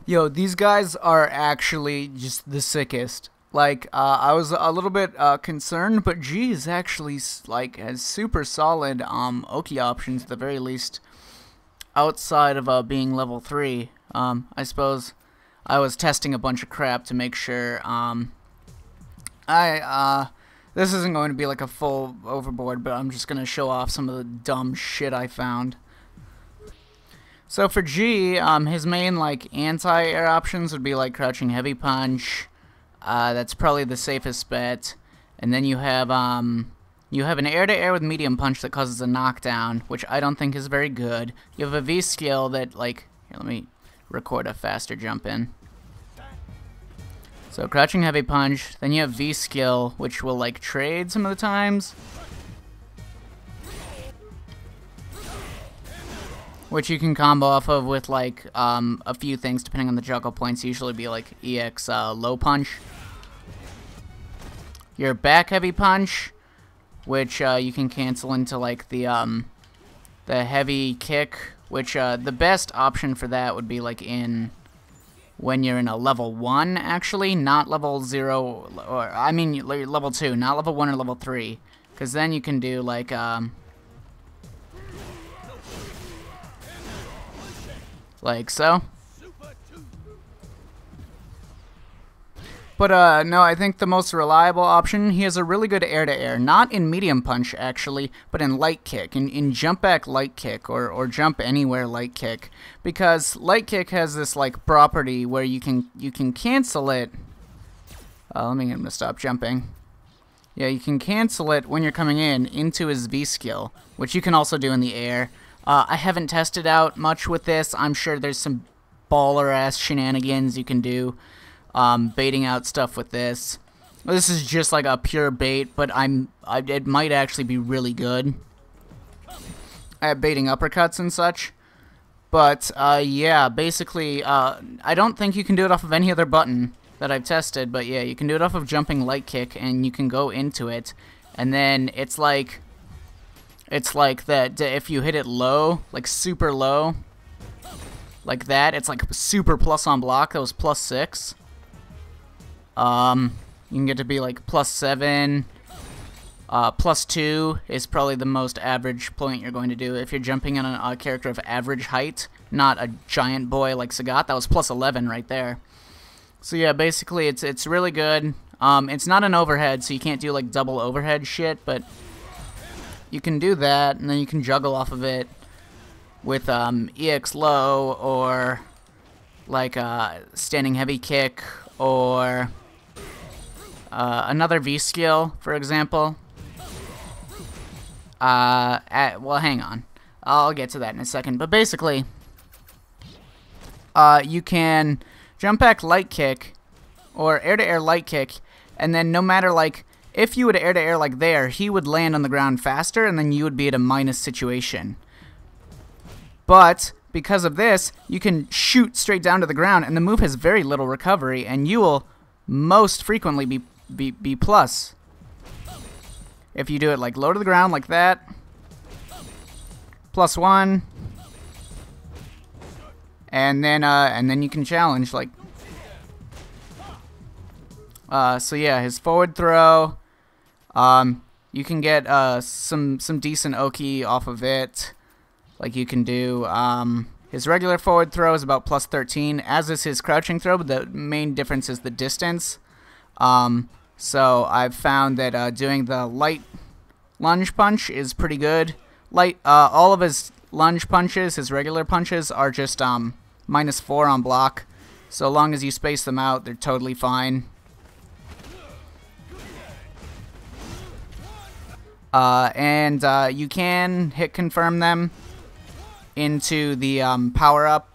Yo, these guys are actually just the sickest. Like, I was a little bit concerned, but G is actually like has super solid Oki options at the very least. Outside of being level 3, I suppose I was testing a bunch of crap to make sure. This isn't going to be like a full overboard, but I'm just gonna show off some of the dumb shit I found. So for G, his main like anti-air options would be like crouching heavy punch. That's probably the safest bet. And then you have an air-to-air with medium punch that causes a knockdown, which I don't think is very good. You have a V skill that like here, let me record a faster jump in. So crouching heavy punch. Then you have V skill, which will like trade some of the times, which you can combo off of with like a few things depending on the juggle points. Usually be like EX low punch. Your back heavy punch, which you can cancel into like the heavy kick, which the best option for that would be like when you're in a level 1, actually, not level 0, or I mean level 2, not level 1 or level 3, because then you can do like so. But no, I think the most reliable option, he has a really good air-to-air. Not in medium punch, actually, but in light kick. In jump back light kick, or jump anywhere light kick. Because light kick has this, like, property where you can cancel it. Let me get him to stop jumping. Yeah, you can cancel it when you're coming into his V skill, which you can also do in the air. I haven't tested out much with this. I'm sure there's some baller-ass shenanigans you can do. Baiting out stuff with this. This is just like a pure bait, but it might actually be really good at baiting uppercuts and such. But yeah, basically, I don't think you can do it off of any other button that I've tested, but yeah, you can do it off of jumping light kick, and you can go into it, and then it's like that if you hit it low, like super low, like that, it's like super plus on block. That was +6. You can get to be like +7, +2 is probably the most average point you're going to do if you're jumping on a character of average height, not a giant boy like Sagat. That was +11 right there. So yeah, basically it's really good. It's not an overhead, so you can't do like double overhead shit, but you can do that, and then you can juggle off of it with EX low, or like standing heavy kick, or another V skill, for example. Well, hang on. I'll get to that in a second. But basically, you can jump back light kick, or air-to-air light kick, and then no matter, like, if you would air-to-air like there, he would land on the ground faster, and then you would be at a minus situation. But because of this, you can shoot straight down to the ground, and the move has very little recovery, and you will most frequently be plus. If you do it like low to the ground like that, +1, and then you can challenge like. So yeah, his forward throw, you can get some decent Oki off of it. Like you can do his regular forward throw is about +13, as is his crouching throw, but the main difference is the distance. So I've found that doing the light lunge punch is pretty good. All of his lunge punches, his regular punches, are just -4 on block. So long as you space them out, they're totally fine. And you can hit confirm them into the power up.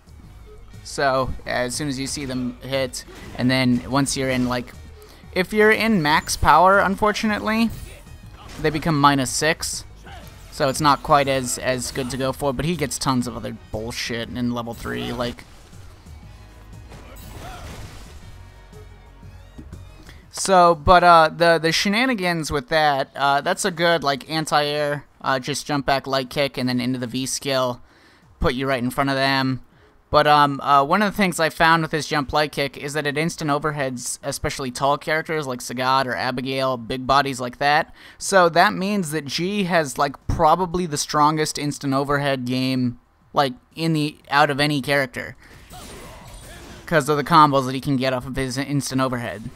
So as soon as you see them hit, and then once you're in like, if you're in max power, unfortunately, they become -6. So it's not quite as good to go for, but he gets tons of other bullshit in level 3, like. So, but the shenanigans with that, that's a good like anti-air, just jump back light kick and then into the V skill, put you right in front of them. But one of the things I found with his jump light kick is that it instant overheads, especially tall characters like Sagat or Abigail, big bodies like that. So that means that G has like probably the strongest instant overhead game, like out of any character, because of the combos that he can get off of his instant overhead.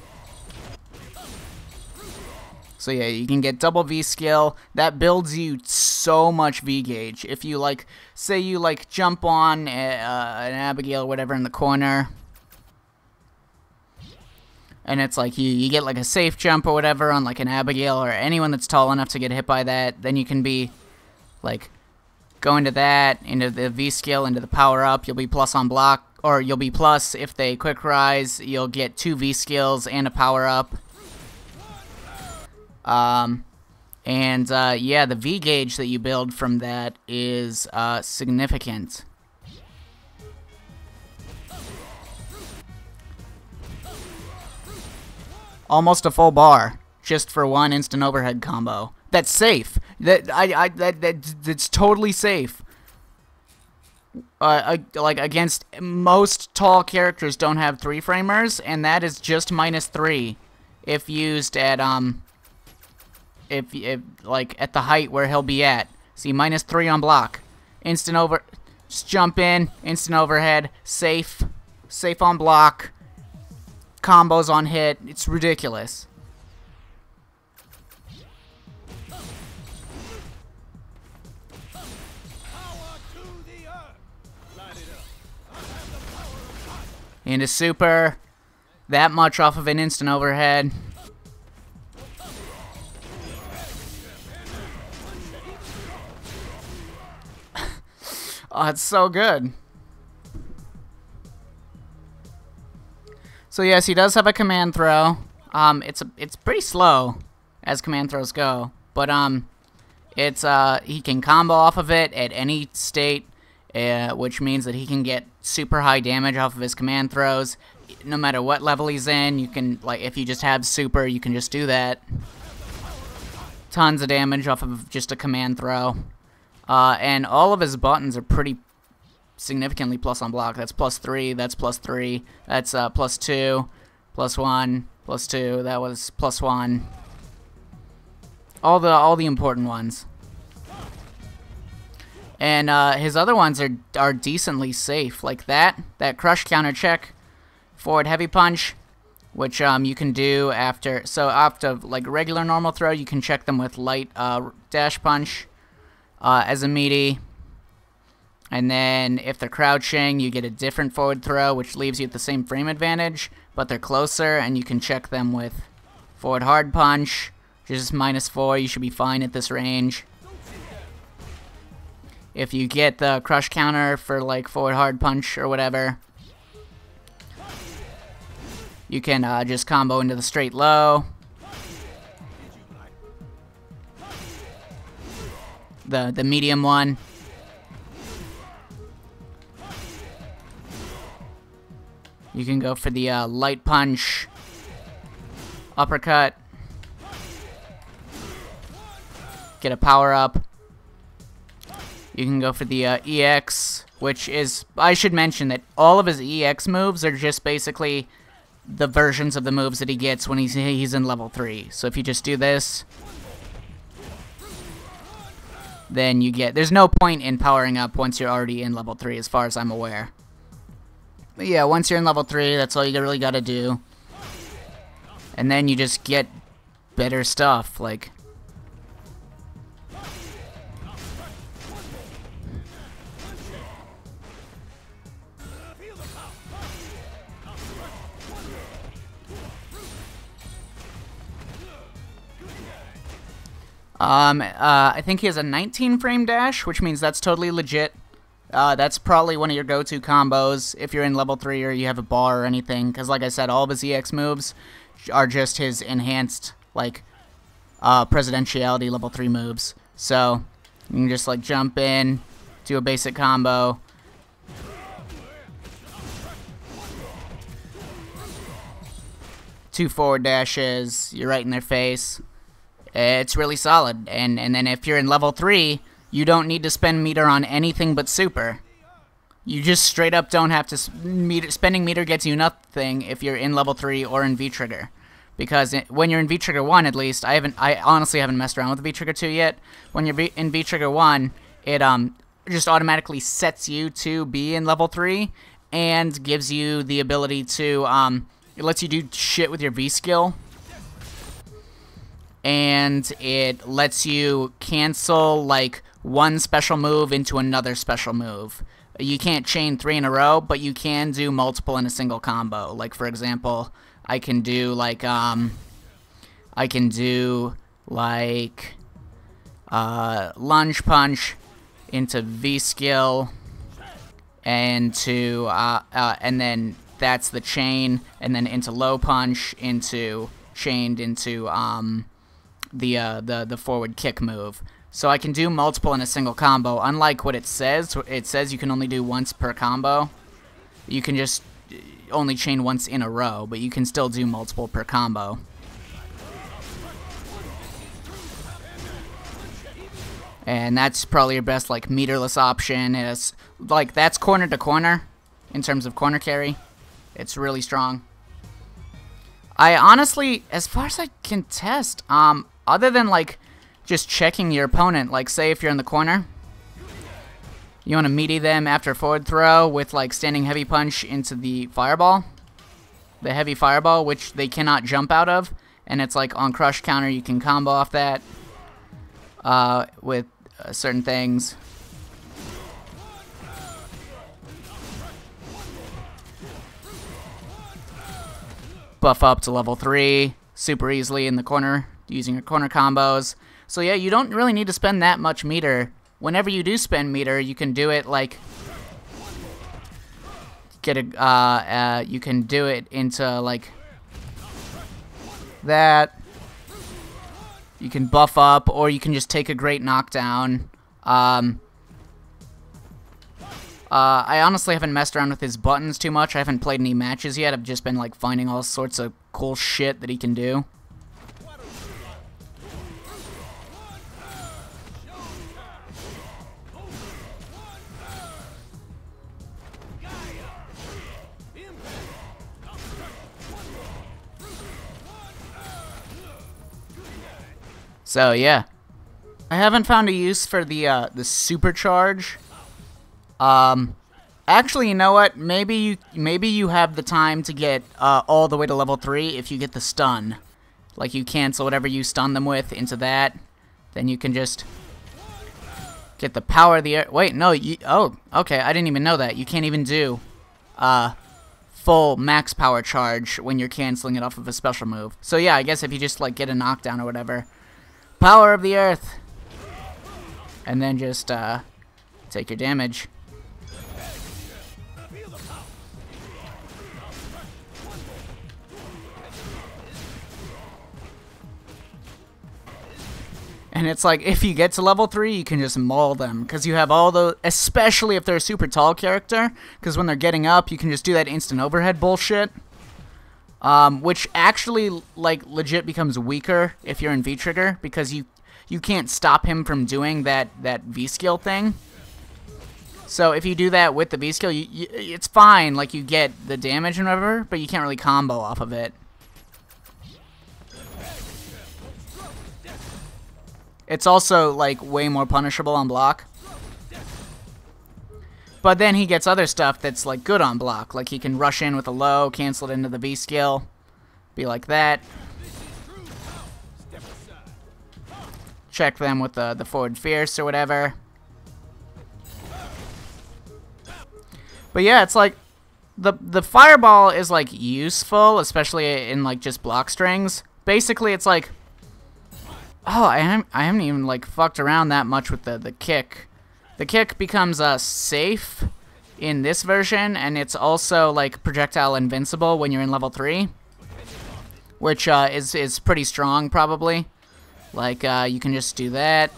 So yeah, you can get double V skill. That builds you so much V gauge. If you like, say you like jump on an Abigail or whatever in the corner, and it's like you get like a safe jump or whatever on like an Abigail or anyone that's tall enough to get hit by that, then you can be like go into the V skill, into the power up. You'll be plus on block, or you'll be plus if they quick rise. You'll get 2 V skills and a power up. Yeah, the V gauge that you build from that is significant. Almost a full bar just for one instant overhead combo. That's safe. That's totally safe. Like against most tall characters don't have 3-framers, and that is just -3 if used at if like at the height where he'll be at. See, -3 on block. Just jump in, instant overhead, safe on block, combos on hit. It's ridiculous. Into super, that much off of an instant overhead. Oh, it's so good. So yes, he does have a command throw. It's pretty slow as command throws go, but he can combo off of it at any state, which means that he can get super high damage off of his command throws, no matter what level he's in. You can, like, if you just have super, you can just do that. Tons of damage off of just a command throw. And all of his buttons are pretty significantly plus on block. That's +3, that's +3, that's +2, +1, +2, that was +1. All the important ones. And his other ones are decently safe, like that crush counter check, forward heavy punch, which you can do after like regular normal throw, you can check them with light dash punch. As a meaty, and then if they're crouching, you get a different forward throw, which leaves you at the same frame advantage, but they're closer, and you can check them with forward hard punch, which is -4. You should be fine at this range. If you get the crush counter for like forward hard punch or whatever, you can just combo into the straight low. The medium one. You can go for the light punch, uppercut, get a power up. You can go for the EX, which is, I should mention that all of his EX moves are just basically the versions of the moves that he gets when he's in level 3. So if you just do this, then you get, there's no point in powering up once you're already in level 3 as far as I'm aware. But yeah, once you're in level 3, that's all you really gotta do. And then you just get better stuff, like... I think he has a 19 frame dash, which means that's totally legit. That's probably one of your go-to combos if you're in level 3 or you have a bar or anything, because like I said, all of his EX moves are just his enhanced, like, presidentiality level 3 moves. So, you can just, like, jump in, do a basic combo. Two forward dashes, you're right in their face. It's really solid, and then if you're in level 3, you don't need to spend meter on anything but super. You just straight up don't have to spending meter gets you nothing if you're in level 3 or in V-Trigger. Because when you're in V-Trigger 1, at least, I honestly haven't messed around with V-Trigger 2 yet. When you're in V-Trigger 1, it just automatically sets you to be in level 3 and gives you the ability to it lets you do shit with your V skill. And it lets you cancel like one special move into another special move. You can't chain 3 in a row, but you can do multiple in a single combo. Like, for example, I can do like lunge punch into V skill and to and then that's the chain, and then into low punch into chained into the forward kick move. So I can do multiple in a single combo, unlike what it says. It says you can only do once per combo. You can just only chain once in a row, but you can still do multiple per combo. And that's probably your best like meterless option. It's like that's corner to corner in terms of corner carry. It's really strong. I honestly, as far as I can test, other than like just checking your opponent, like say if you're in the corner, you want to meaty them after a forward throw with like standing heavy punch into the fireball. The heavy fireball, which they cannot jump out of, and it's like on crush counter you can combo off that with certain things. Buff up to level 3 super easily in the corner using your corner combos. So yeah, you don't really need to spend that much meter. Whenever you do spend meter, you can do it like you can do it into like that. You can buff up, or you can just take a great knockdown. I honestly haven't messed around with his buttons too much. I haven't played any matches yet. I've just been like finding all sorts of cool shit that he can do. So yeah, I haven't found a use for the supercharge. Actually, you know what? Maybe you have the time to get all the way to level 3 if you get the stun. Like you cancel whatever you stun them with into that, then you can just get the power of the air. Wait, no, oh, okay, I didn't even know that. You can't even do full max power charge when you're canceling it off of a special move. So yeah, I guess if you just like get a knockdown or whatever, power of the earth, and then just take your damage. And it's like, if you get to level 3, you can just maul them, because you have all the, especially if they're a super tall character, because when they're getting up, you can just do that instant overhead bullshit. Which actually, like, legit becomes weaker if you're in V-Trigger, because you can't stop him from doing that V-skill thing. So if you do that with the V-skill, it's fine, like, you get the damage and whatever, but you can't really combo off of it. It's also, like, way more punishable on block. But then he gets other stuff that's, like, good on block. Like, he can rush in with a low, cancel it into the V-skill. Be like that. Check them with the forward fierce or whatever. But yeah, it's like, the fireball is, like, useful, especially in, like, just block strings. Basically, it's like, oh, I haven't even, like, fucked around that much with the kick. The kick becomes safe in this version, and it's also, like, projectile invincible when you're in level 3. Which is pretty strong, probably. Like, you can just do that.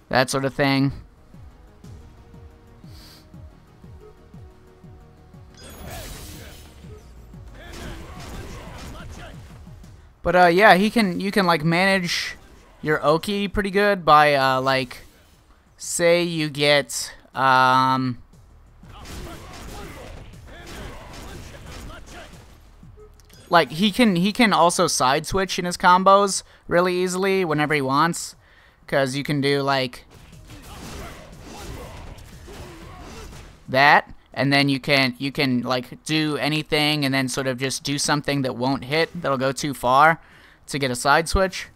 That sort of thing. But yeah, you can like manage your Oki pretty good by like, say you get like he can also side switch in his combos really easily whenever he wants, because you can do like that, and then you can like do anything and then sort of just do something that won't hit, that'll go too far to get a side switch.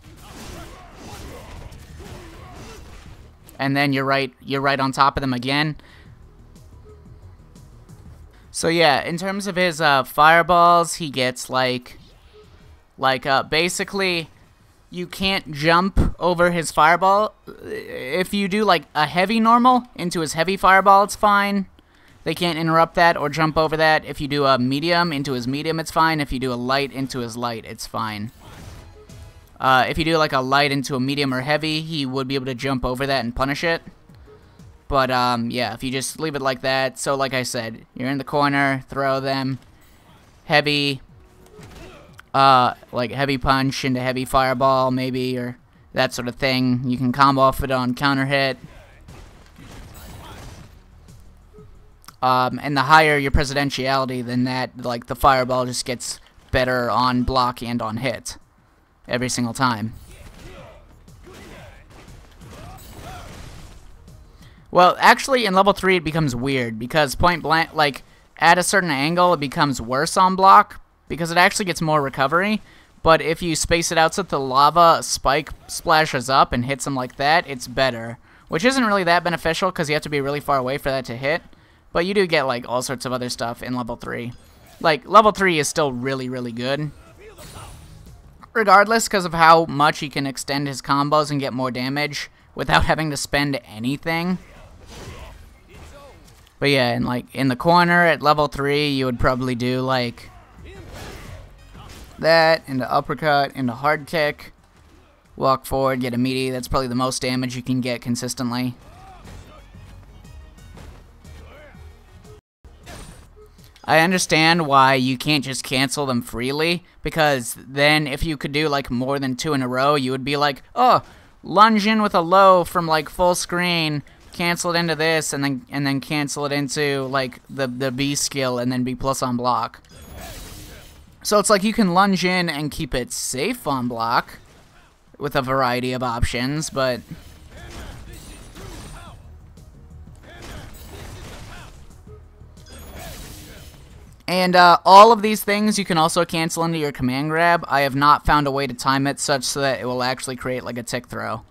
And then you're right on top of them again. So yeah, in terms of his fireballs, he gets like basically you can't jump over his fireball. If you do like a heavy normal into his heavy fireball, it's fine. They can't interrupt that or jump over that. If you do a medium into his medium, it's fine. If you do a light into his light, it's fine. If you do like a light into a medium or heavy, he would be able to jump over that and punish it. But yeah, if you just leave it like that, so like I said, you're in the corner, throw them, heavy, like heavy punch into heavy fireball maybe, or that sort of thing. You can combo off it on counter hit. And the higher your presidentiality than that, like the fireball just gets better on block and on hit every single time. Well, actually, in level 3 it becomes weird, because point blank, like, at a certain angle it becomes worse on block, because it actually gets more recovery, but if you space it out so that the lava spike splashes up and hits them like that, it's better. Which isn't really that beneficial, because you have to be really far away for that to hit, but you do get, like, all sorts of other stuff in level 3. Like, level 3 is still really, really good, regardless, because of how much he can extend his combos and get more damage without having to spend anything. But yeah, and like in the corner at level 3, you would probably do like that, into uppercut, into hard kick, walk forward, get a meaty. That's probably the most damage you can get consistently. I understand why you can't just cancel them freely, because then if you could do like more than 2 in a row, you would be like, oh, lunge in with a low from like full screen, cancel it into this, and then cancel it into like the B skill, and then B plus on block. So it's like you can lunge in and keep it safe on block with a variety of options, but and all of these things you can also cancel into your command grab. I have not found a way to time it such so that it will actually create like a tick throw.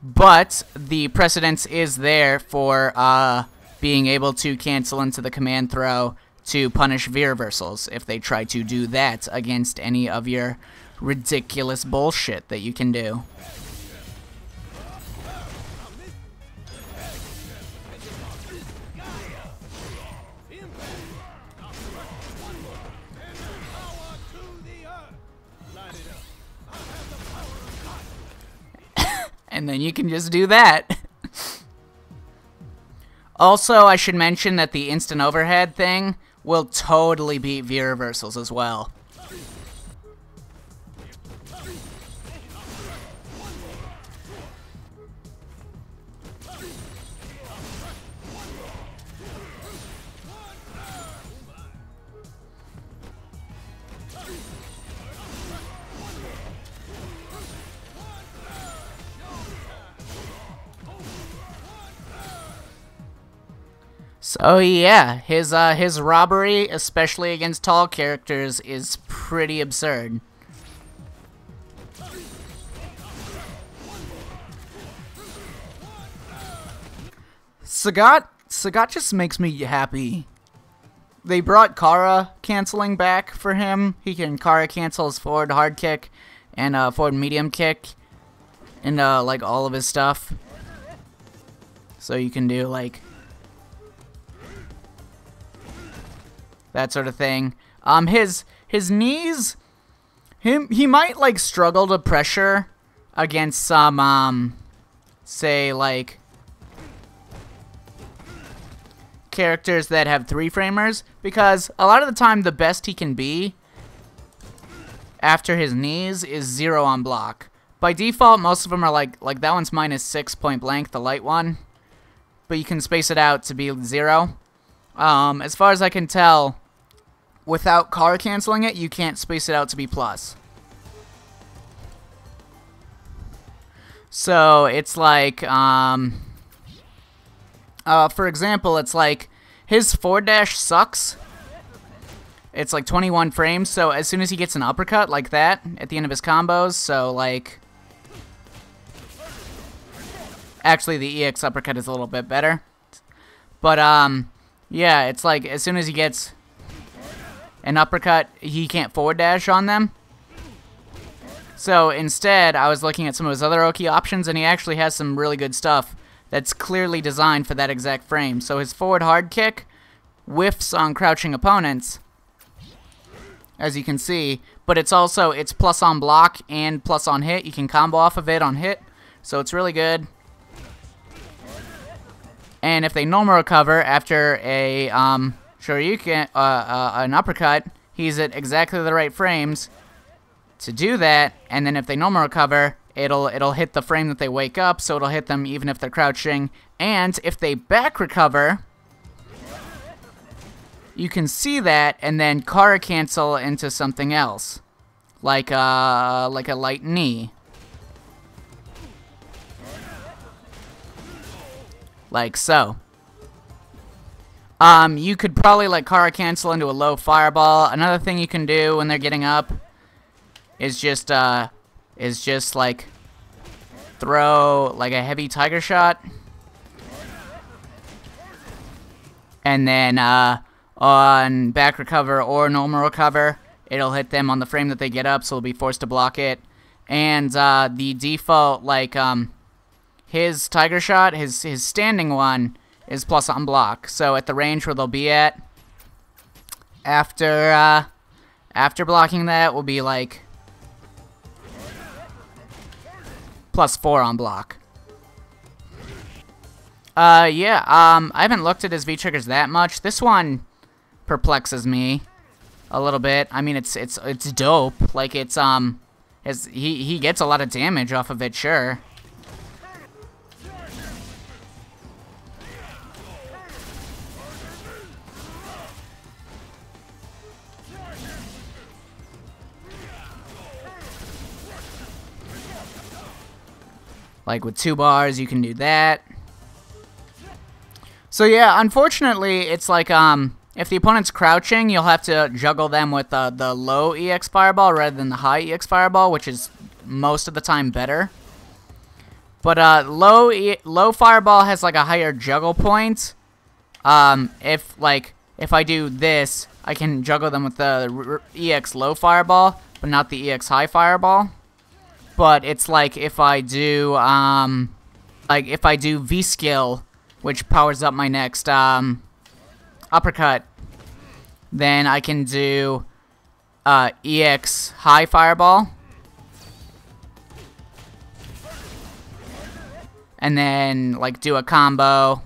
But the precedence is there for being able to cancel into the command throw to punish V-reversals if they try to do that against any of your ridiculous bullshit that you can do. And then you can just do that. Also, I should mention that the instant overhead thing will totally beat V-reversals as well. So yeah, his robbery, especially against tall characters, is pretty absurd. Sagat just makes me happy. They brought Kara canceling back for him. He can Kara cancel his forward hard kick and forward medium kick and like all of his stuff. So you can do like that sort of thing. His knees, he might like struggle to pressure against some say like characters that have 3-framers, because a lot of the time the best he can be after his knees is 0 on block. By default, most of them are like that one's -6 point blank, the light one. But you can space it out to be 0. As far as I can tell, without car canceling it, you can't space it out to be plus. So it's like, for example, it's like his forward dash sucks. It's like 21 frames, so as soon as he gets an uppercut like that at the end of his combos, so like, actually the EX uppercut is a little bit better. But yeah, it's like as soon as he gets an uppercut, he can't forward dash on them. So instead, I was looking at some of his other Oki options, and he actually has some really good stuff that's clearly designed for that exact frame. So his forward hard kick whiffs on crouching opponents, as you can see, but it's plus on block and plus on hit. You can combo off of it on hit, so it's really good. And if they normal recover after a Shoryuken, an uppercut, he's at exactly the right frames to do that. And then if they normal recover, it'll hit the frame that they wake up, so it'll hit them even if they're crouching. And if they back recover, you can see that, and then car cancel into something else, like a light knee, like so. You could probably like car cancel into a low fireball. Another thing you can do when they're getting up is just like throw like a heavy tiger shot, and then on back recover or normal recover, it'll hit them on the frame that they get up, so they'll be forced to block it. And the default, like his tiger shot, his standing one is plus on block. So at the range where they'll be at after blocking that will be like +4 on block. Yeah, I haven't looked at his V-triggers that much. This one perplexes me a little bit. I mean, it's dope. Like, it's, he gets a lot of damage off of it, sure. Like, with 2 bars, you can do that. So, yeah, unfortunately, it's like, if the opponent's crouching, you'll have to juggle them with the low EX Fireball rather than the high EX Fireball, which is most of the time better. But, low Fireball has, like, a higher juggle point. If I do this, I can juggle them with the EX low Fireball, but not the EX high Fireball. But it's like if I do V skill, which powers up my next uppercut, then I can do EX high fireball, and then like do a combo,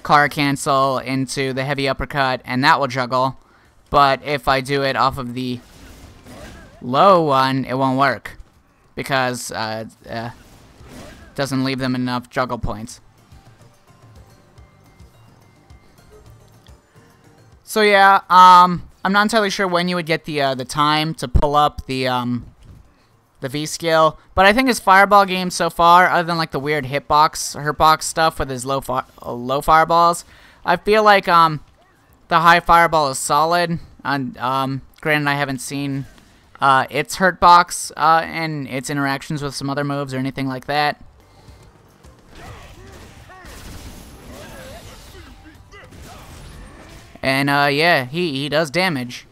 car cancel into the heavy uppercut, and that will juggle. But if I do it off of the low one, it won't work because doesn't leave them enough juggle points. So yeah, I'm not entirely sure when you would get the time to pull up the V skill, but I think his fireball game so far, other than like the weird hurtbox stuff with his low fireballs, I feel like the high fireball is solid. And granted, I haven't seen its hurtbox and its interactions with some other moves or anything like that. And yeah, he does damage.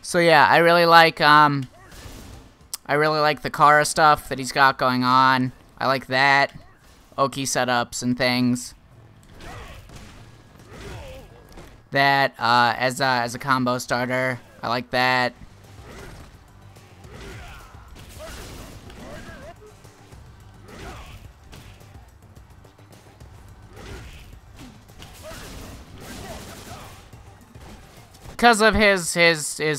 So yeah, I really like the Kara stuff that he's got going on. I like that. Oki setups and things. That as a combo starter, I like that. because of his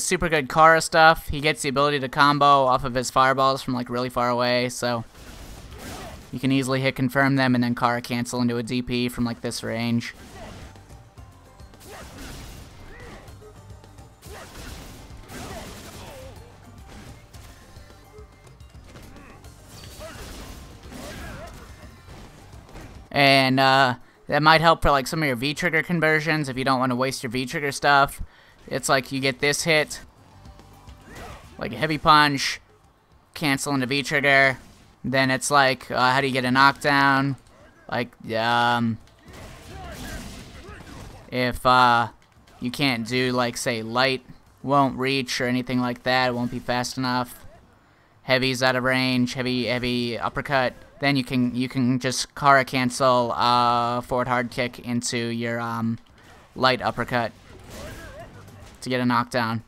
super good Kara stuff, he gets the ability to combo off of his fireballs from like really far away, so you can easily hit confirm them and then Kara cancel into a DP from like this range. And that might help for like some of your V-trigger conversions if you don't want to waste your V-trigger stuff. It's like you get this hit, like a heavy punch, cancel into V-trigger. Then it's like, how do you get a knockdown? Like, if you can't do like say light won't reach or anything like that, it won't be fast enough. Heavy's out of range, heavy uppercut. Then you can just Kara cancel forward hard kick into your light uppercut to get a knockdown.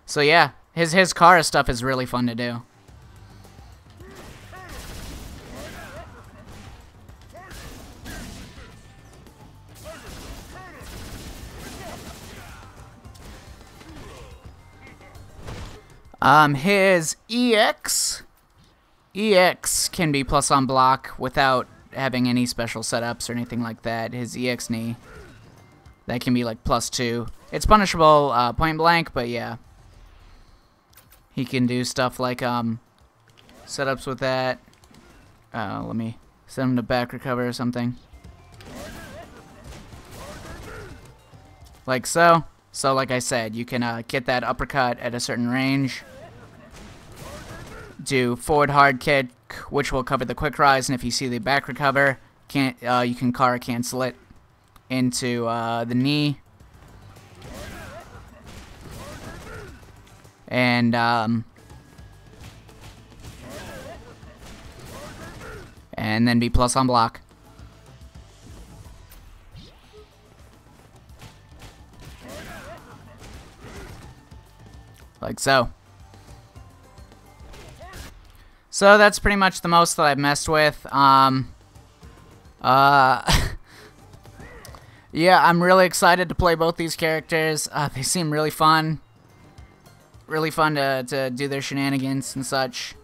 So yeah, his Kara stuff is really fun to do. His EX can be plus on block without having any special setups or anything like that. His EX knee, that can be like +2. It's punishable point blank, but yeah. He can do stuff like setups with that. Let me send him to back recover or something. Like so. So like I said, you can get that uppercut at a certain range. Do forward hard kick, which will cover the quick rise, and if you see the back recover, you can Kara cancel it into the knee. And then be plus on block. Like so. So that's pretty much the most that I've messed with. Yeah, I'm really excited to play both these characters. They seem really fun. Really fun to do their shenanigans and such.